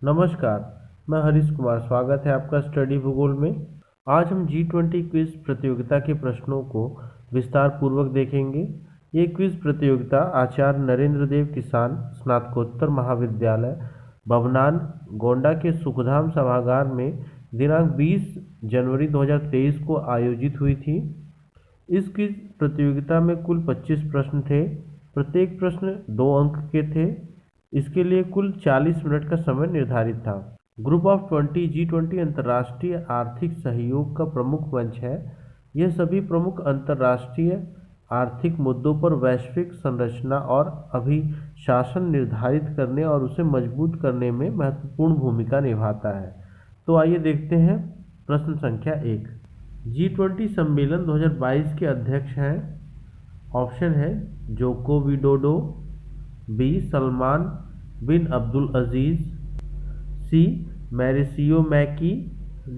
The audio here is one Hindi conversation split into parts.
नमस्कार, मैं हरीश कुमार। स्वागत है आपका स्टडी भूगोल में। आज हम G20 क्विज प्रतियोगिता के प्रश्नों को विस्तार पूर्वक देखेंगे। ये क्विज प्रतियोगिता आचार्य नरेंद्र देव किसान स्नातकोत्तर महाविद्यालय भवनान गोंडा के सुखधाम सभागार में दिनांक 20 जनवरी 2023 को आयोजित हुई थी। इस क्विज प्रतियोगिता में कुल 25 प्रश्न थे। प्रत्येक प्रश्न 2 अंक के थे। इसके लिए कुल 40 मिनट का समय निर्धारित था। ग्रुप ऑफ 20 G20 अंतर्राष्ट्रीय आर्थिक सहयोग का प्रमुख मंच है। यह सभी प्रमुख अंतर्राष्ट्रीय आर्थिक मुद्दों पर वैश्विक संरचना और अभिशासन निर्धारित करने और उसे मजबूत करने में महत्वपूर्ण भूमिका निभाता है। तो आइए देखते हैं प्रश्न संख्या 1। G20 सम्मेलन 2022 के अध्यक्ष हैं। ऑप्शन है जोको विडोडो, बी सलमान बिन अब्दुल अजीज, सी मैरिसियो मैकी,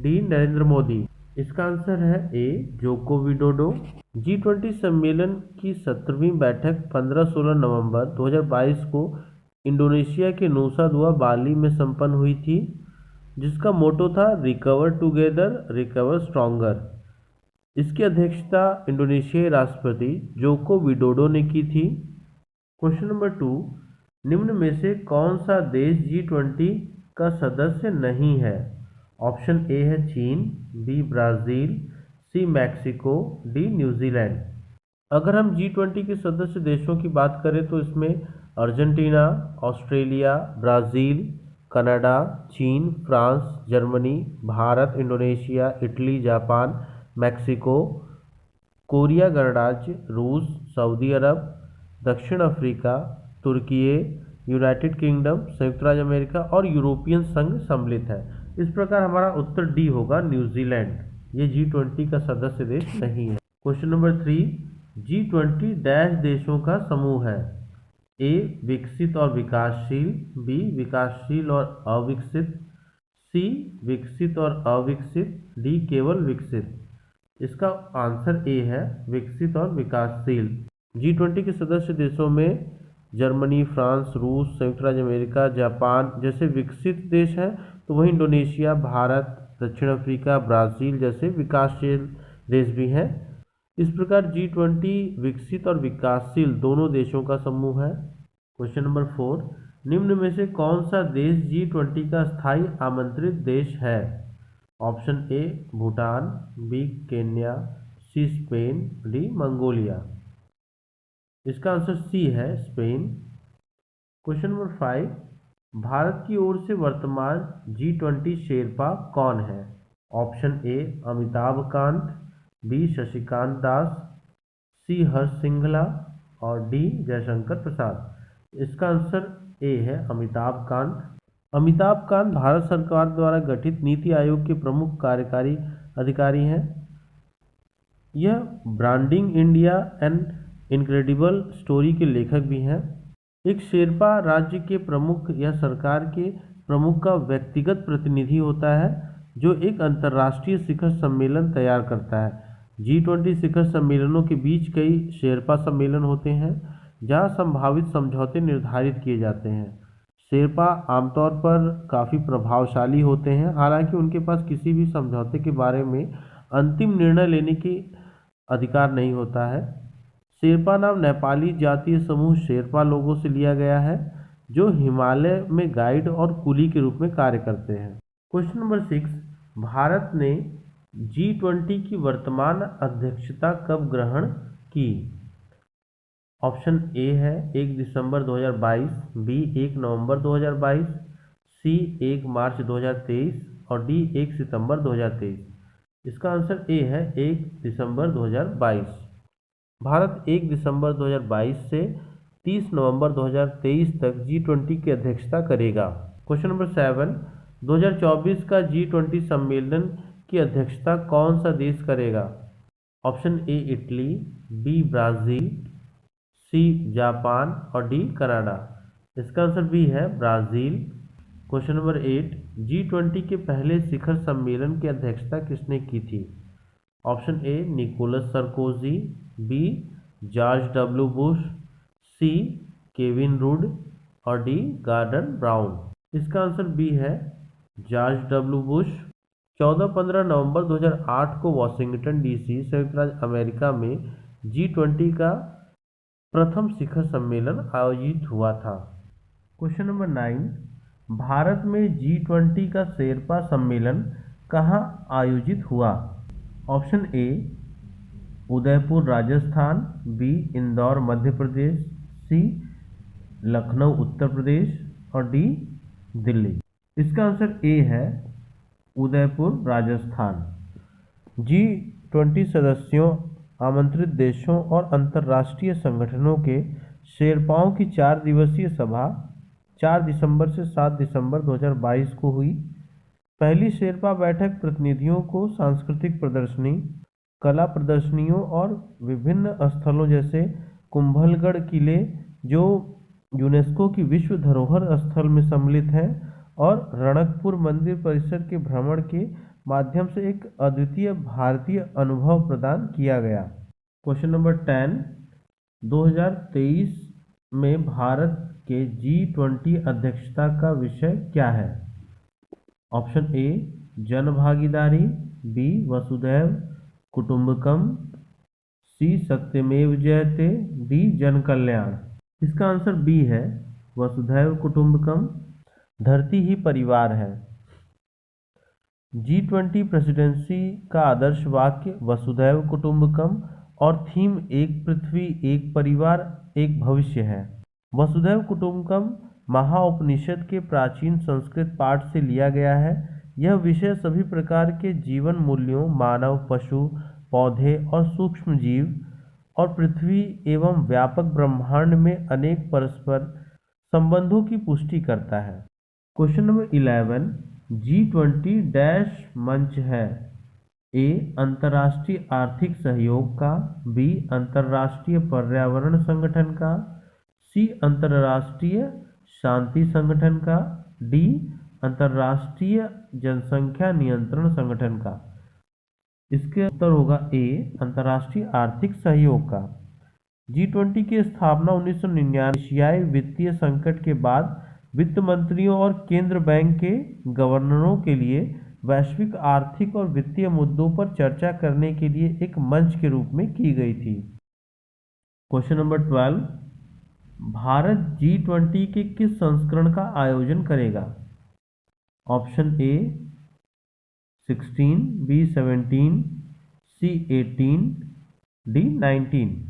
डी नरेंद्र मोदी। इसका आंसर है ए जोको विडोडो। G20 सम्मेलन की 17वीं बैठक 15-16 नवंबर 2022 को इंडोनेशिया के नुसा दुआ बाली में संपन्न हुई थी, जिसका मोटो था रिकवर टुगेदर रिकवर स्ट्रॉन्गर। इसकी अध्यक्षता इंडोनेशियाई राष्ट्रपति जोको विडोडो ने की थी। क्वेश्चन नंबर 2, निम्न में से कौन सा देश G20 का सदस्य नहीं है? ऑप्शन ए है चीन, बी ब्राज़ील, सी मैक्सिको, डी न्यूजीलैंड। अगर हम G20 के सदस्य देशों की बात करें तो इसमें अर्जेंटीना, ऑस्ट्रेलिया, ब्राज़ील, कनाडा, चीन, France, Germany, Bharat, Indonesia, Italy, Japan, Mexico, Korea गणराज्य, रूस, सऊदी अरब, दक्षिण अफ्रीका, तुर्की, यूनाइटेड किंगडम, संयुक्त राज्य अमेरिका और यूरोपियन संघ सम्मिलित है। इस प्रकार हमारा उत्तर डी होगा, न्यूजीलैंड। ये G20 का सदस्य देश नहीं है। क्वेश्चन नंबर 3, G20 डैश देशों का समूह है? ए विकसित और विकासशील, बी विकासशील और अविकसित, सी विकसित और अविकसित, डी केवल विकसित। इसका आंसर ए है विकसित और विकासशील। G20 के सदस्य देशों में जर्मनी, फ्रांस, रूस, संयुक्त राज्य अमेरिका, जापान जैसे विकसित देश हैं, तो वहीं इंडोनेशिया, भारत, दक्षिण अफ्रीका, ब्राज़ील जैसे विकासशील देश भी हैं। इस प्रकार G20 विकसित और विकासशील दोनों देशों का समूह है। क्वेश्चन नंबर 4, निम्न में से कौन सा देश G20 का स्थायी आमंत्रित देश है? Option A Bhutan, B Kenya, C Spain, D Mongolia. इसका आंसर सी है स्पेन। क्वेश्चन नंबर 5, भारत की ओर से वर्तमान G20 शेरपा कौन है? Option A Amitabh Kant, B Shashikant Das, C Harsh Singhla और डी जयशंकर प्रसाद। इसका आंसर ए है अमिताभ कांत। अमिताभ कांत भारत सरकार द्वारा गठित नीति आयोग के प्रमुख कार्यकारी अधिकारी हैं। यह branding India and incredible story के लेखक भी हैं। एक शेरपा राज्य के प्रमुख या सरकार के प्रमुख का व्यक्तिगत प्रतिनिधि होता है, जो एक अंतर्राष्ट्रीय शिखर सम्मेलन तैयार करता है। G20 शिखर सम्मेलनों के बीच कई शेरपा सम्मेलन होते हैं, जहां संभावित समझौते निर्धारित किए जाते हैं। शेरपा आमतौर पर काफ़ी प्रभावशाली होते हैं, हालांकि उनके पास किसी भी समझौते के बारे में अंतिम निर्णय लेने की अधिकार नहीं होता है। शेरपा नाम नेपाली जातीय समूह शेरपा लोगों से लिया गया है, जो हिमालय में गाइड और कुली के रूप में कार्य करते हैं। क्वेश्चन नंबर 6, भारत ने G20 की वर्तमान अध्यक्षता कब ग्रहण की? ऑप्शन ए है 1 दिसंबर 2022, बी 1 नवंबर 2022, सी 1 मार्च 2023 और डी 1 सितंबर 2023। इसका आंसर ए है 1 दिसंबर 2022। भारत 1 दिसंबर 2022 से 30 नवंबर 2023 तक G20 की अध्यक्षता करेगा। क्वेश्चन नंबर 7, 2024 का G20 सम्मेलन की अध्यक्षता कौन सा देश करेगा? Option A Italy, B Brazil, C Japan और डी कनाडा। इसका आंसर बी है ब्राज़ील। क्वेश्चन नंबर 8, G20 के पहले शिखर सम्मेलन की अध्यक्षता किसने की थी? Option A Nicolas Sarkozy, B George W Bush, C Kevin Rudd और डी गॉर्डन ब्राउन। इसका आंसर बी है जॉर्ज डब्ल्यू बुश। 14-15 नवंबर 2008 को वॉशिंगटन डीसी संयुक्त राज्य अमेरिका में G20 का प्रथम शिखर सम्मेलन आयोजित हुआ था। क्वेश्चन नंबर 9, भारत में G20 का शेरपा सम्मेलन कहाँ आयोजित हुआ? Option A Udaipur Rajasthan, B Indore Madhya Pradesh, C Lucknow Uttar Pradesh और डी दिल्ली। इसका आंसर ए है उदयपुर राजस्थान। G20 सदस्यों, आमंत्रित देशों और अंतर्राष्ट्रीय संगठनों के शेरपाओं की 4 दिवसीय सभा 4 दिसंबर से 7 दिसंबर 2022 को हुई। पहली शेरपा बैठक प्रतिनिधियों को सांस्कृतिक प्रदर्शनी, कला प्रदर्शनियों और विभिन्न स्थलों जैसे कुंभलगढ़ किले, जो यूनेस्को की विश्व धरोहर स्थल में सम्मिलित है, और रणकपुर मंदिर परिसर के भ्रमण के माध्यम से एक अद्वितीय भारतीय अनुभव प्रदान किया गया। क्वेश्चन नंबर 10, 2023 में भारत के G20 अध्यक्षता का विषय क्या है? ऑप्शन ए जन भागीदारी, बी वसुधैव कुटुंबकम, सी सत्यमेव जयते, डी जन कल्याण। इसका आंसर बी है वसुधैव कुटुंबकम। धरती ही परिवार है। G20 प्रेसिडेंसी का आदर्श वाक्य वसुधैव कुटुंबकम और थीम एक पृथ्वी, एक परिवार, एक भविष्य है। वसुधैव कुटुंबकम महाउपनिषद के प्राचीन संस्कृत पाठ से लिया गया है। यह विषय सभी प्रकार के जीवन मूल्यों, मानव, पशु, पौधे और सूक्ष्म जीव और पृथ्वी एवं व्यापक ब्रह्मांड में अनेक परस्पर संबंधों की पुष्टि करता है। क्वेश्चन नंबर 11, G20 डैश मंच है? ए अंतर्राष्ट्रीय आर्थिक सहयोग का, बी अंतर्राष्ट्रीय पर्यावरण संगठन का, सी अंतर्राष्ट्रीय शांति संगठन का, डी अंतर्राष्ट्रीय जनसंख्या नियंत्रण संगठन का। इसके उत्तर होगा ए अंतर्राष्ट्रीय आर्थिक सहयोग का। G20 की स्थापना 1999 एशियाई वित्तीय संकट के बाद वित्त मंत्रियों और केंद्र बैंक के गवर्नरों के लिए वैश्विक आर्थिक और वित्तीय मुद्दों पर चर्चा करने के लिए एक मंच के रूप में की गई थी। क्वेश्चन नंबर 12, भारत G20 के किस संस्करण का आयोजन करेगा? Option A 16, B 17, C 18, D 19।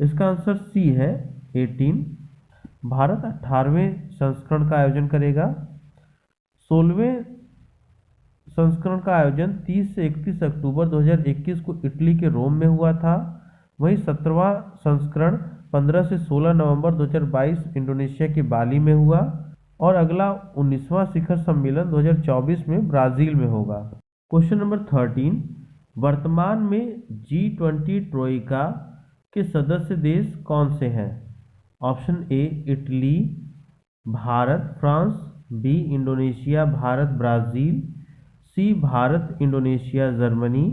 इसका आंसर सी है 18। भारत 18वें संस्करण का आयोजन करेगा। 16वें संस्करण का आयोजन 30 से 31 अक्टूबर 2021 को इटली के रोम में हुआ था। वहीं 17वां संस्करण 15 से 16 नवंबर 2022 इंडोनेशिया के बाली में हुआ और अगला 19वां शिखर सम्मेलन 2024 में ब्राजील में होगा। क्वेश्चन नंबर 13, वर्तमान में G20 ट्रोइका के सदस्य देश कौन से हैं? Option A Italy, Bharat, France, B Indonesia, Bharat, Brazil, C Bharat, Indonesia, Germany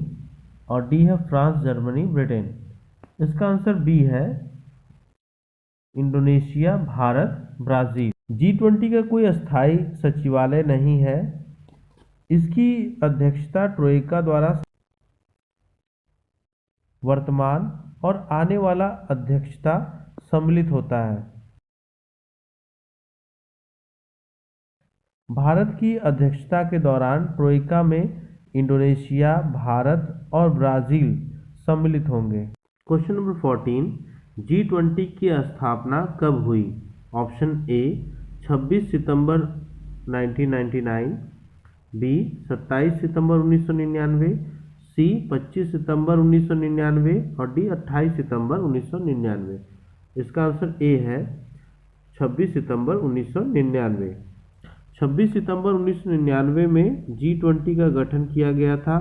और डी है फ्रांस, जर्मनी, ब्रिटेन। इसका आंसर बी है इंडोनेशिया, भारत, ब्राज़ील। G20 का कोई अस्थायी सचिवालय नहीं है। इसकी अध्यक्षता ट्रोइका द्वारा वर्तमान और आने वाला अध्यक्षता सम्मिलित होता है। भारत की अध्यक्षता के दौरान ट्रोइका में इंडोनेशिया, भारत और ब्राज़ील सम्मिलित होंगे। क्वेश्चन नंबर 14, G20 की स्थापना कब हुई? ऑप्शन ए 26 सितंबर 1999, बी 27 सितंबर 1999, सी 25 सितंबर 1999 और डी 28 सितंबर 1999। इसका आंसर ए है 26 सितंबर 1999। 26 सितंबर 1999 में G20 का गठन किया गया था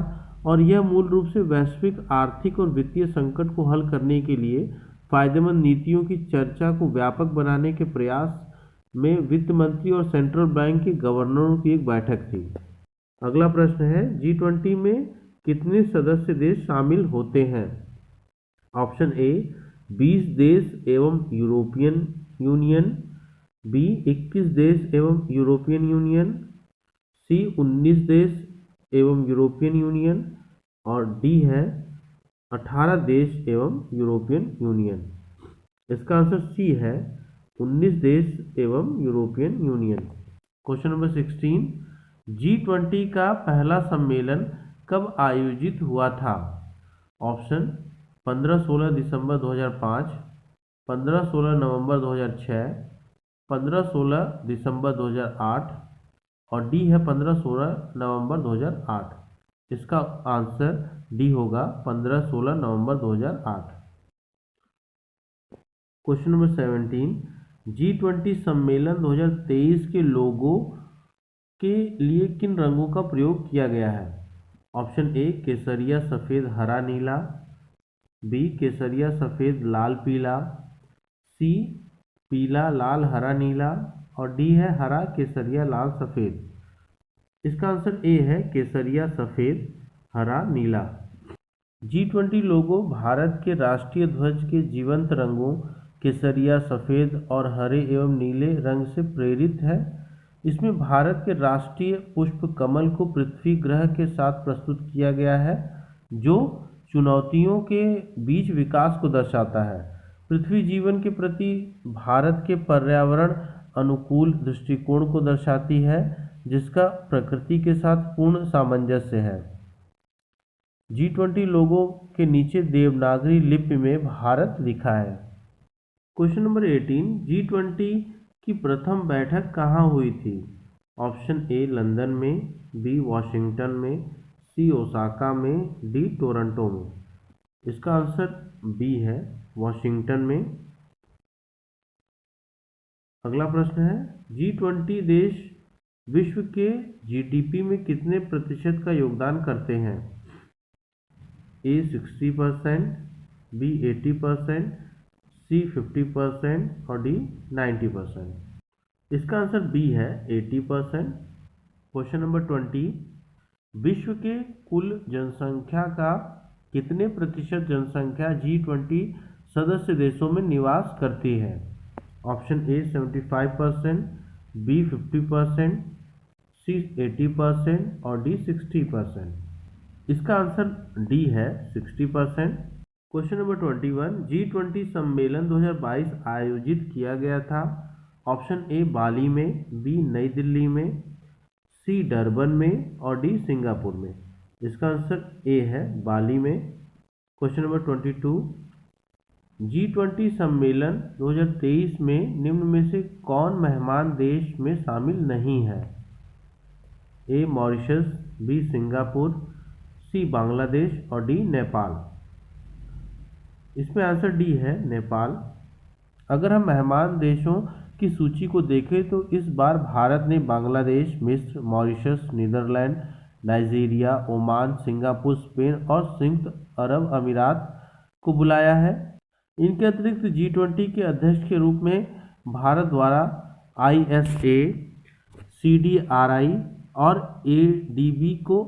और यह मूल रूप से वैश्विक आर्थिक और वित्तीय संकट को हल करने के लिए फायदेमंद नीतियों की चर्चा को व्यापक बनाने के प्रयास में वित्त मंत्री और सेंट्रल बैंक के गवर्नरों की एक बैठक थी। अगला प्रश्न है, G20 में कितने सदस्य देश शामिल होते हैं? ऑप्शन ए 20 देश एवं यूरोपियन यूनियन, बी 21 देश एवं यूरोपियन यूनियन, सी 19 देश एवं यूरोपियन यूनियन और डी है 18 देश एवं यूरोपियन यूनियन। इसका आंसर सी है 19 देश एवं European union. Question number 16, G20 का पहला सम्मेलन कब आयोजित हुआ था? ऑप्शन 15-16 दिसंबर 2005, 15-16 नवंबर 2006, 15-16 दिसंबर 2008 और डी है 15-16 नवंबर 2008। इसका आंसर डी होगा 15-16 नवंबर 2008। क्वेश्चन नंबर 17, G20 सम्मेलन 2023 के लोगो के लिए किन रंगों का प्रयोग किया गया है? ऑप्शन ए केसरिया सफ़ेद हरा नीला, बी केसरिया सफ़ेद लाल पीला, सी पीला लाल हरा नीला और डी है हरा केसरिया लाल सफ़ेद। इसका आंसर ए है केसरिया सफ़ेद हरा नीला। G20 लोगो भारत के राष्ट्रीय ध्वज के जीवंत रंगों केसरिया सफ़ेद और हरे एवं नीले रंग से प्रेरित है। इसमें भारत के राष्ट्रीय पुष्प कमल को पृथ्वी ग्रह के साथ प्रस्तुत किया गया है, जो चुनौतियों के बीच विकास को दर्शाता है। पृथ्वी जीवन के प्रति भारत के पर्यावरण अनुकूल दृष्टिकोण को दर्शाती है, जिसका प्रकृति के साथ पूर्ण सामंजस्य है। G20 लोगों के नीचे देवनागरी लिपि में भारत लिखा है। क्वेश्चन नंबर 18, G20 की प्रथम बैठक कहाँ हुई थी? ऑप्शन ए लंदन में, बी वॉशिंगटन में, सी ओसाका में, डी टोरंटो में। इसका आंसर बी है वॉशिंगटन में। अगला प्रश्न है, G20 देश विश्व के जीडीपी में कितने प्रतिशत का योगदान करते हैं? ए 60%, बी 80%, सी 50% और डी 90%। इसका आंसर बी है 80%। क्वेश्चन नंबर 20, विश्व के कुल जनसंख्या का कितने प्रतिशत जनसंख्या G20 सदस्य देशों में निवास करती है? ऑप्शन ए 75%, बी 50%, सी 80% और डी 60%। इसका आंसर डी है 60%। क्वेश्चन नंबर 21, G20 सम्मेलन 2022 आयोजित किया गया था। ऑप्शन ए बाली में, बी नई दिल्ली में, सी डरबन में और डी सिंगापुर में। इसका आंसर ए है बाली में। क्वेश्चन नंबर 22, G20 सम्मेलन 2023 में निम्न में से कौन मेहमान देश में शामिल नहीं है? ए मॉरिशस, बी सिंगापुर, सी बांग्लादेश और डी नेपाल। इसमें आंसर डी है नेपाल। अगर हम मेहमान देशों की सूची को देखें तो इस बार भारत ने बांग्लादेश, मिस्र, Mauritius, Netherlands, Nigeria, Oman, Singapore, Spain और संयुक्त अरब अमीरात को बुलाया है। इनके अतिरिक्त G20 के अध्यक्ष के रूप में भारत द्वारा ISA, CDRI और ADB को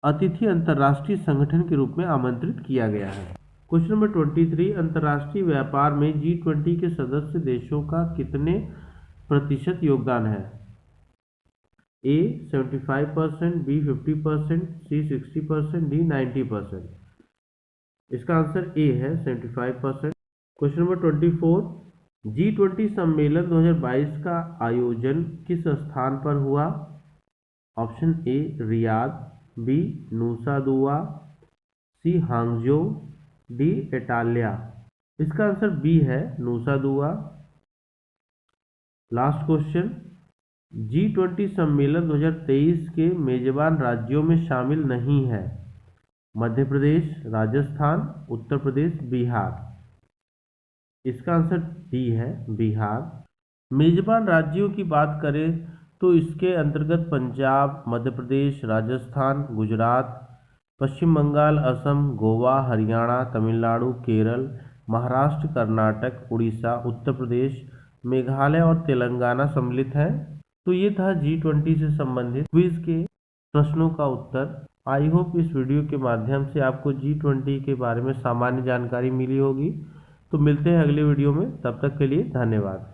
अतिथि अंतर्राष्ट्रीय संगठन के रूप में आमंत्रित किया गया है। क्वेश्चन नंबर 23, अंतर्राष्ट्रीय व्यापार में G20 के सदस्य देशों का कितने प्रतिशत योगदान है? ए 75%, बी 50%, सी 60%, डी 90%। इसका आंसर ए है 75%। क्वेश्चन नंबर 24, G20 सम्मेलन 2022 का आयोजन किस स्थान पर हुआ? Option A Riyadh, B Nusa Dua, C Hangzhou, D Italia. इसका आंसर बी है नूसा दुआ। लास्ट क्वेश्चन, G20 सम्मेलन 2023 के मेजबान राज्यों में शामिल नहीं है। मध्य प्रदेश, राजस्थान, उत्तर प्रदेश, बिहार। इसका आंसर डी है बिहार। मेजबान राज्यों की बात करें तो इसके अंतर्गत पंजाब, मध्य प्रदेश, राजस्थान, गुजरात, पश्चिम बंगाल, असम, गोवा, हरियाणा, तमिलनाडु, केरल, महाराष्ट्र, कर्नाटक, उड़ीसा, उत्तर प्रदेश, मेघालय और तेलंगाना सम्मिलित हैं। तो ये था G20 से संबंधित क्विज के प्रश्नों का उत्तर। आई होप इस वीडियो के माध्यम से आपको G20 के बारे में सामान्य जानकारी मिली होगी। तो मिलते हैं अगले वीडियो में, तब तक के लिए धन्यवाद।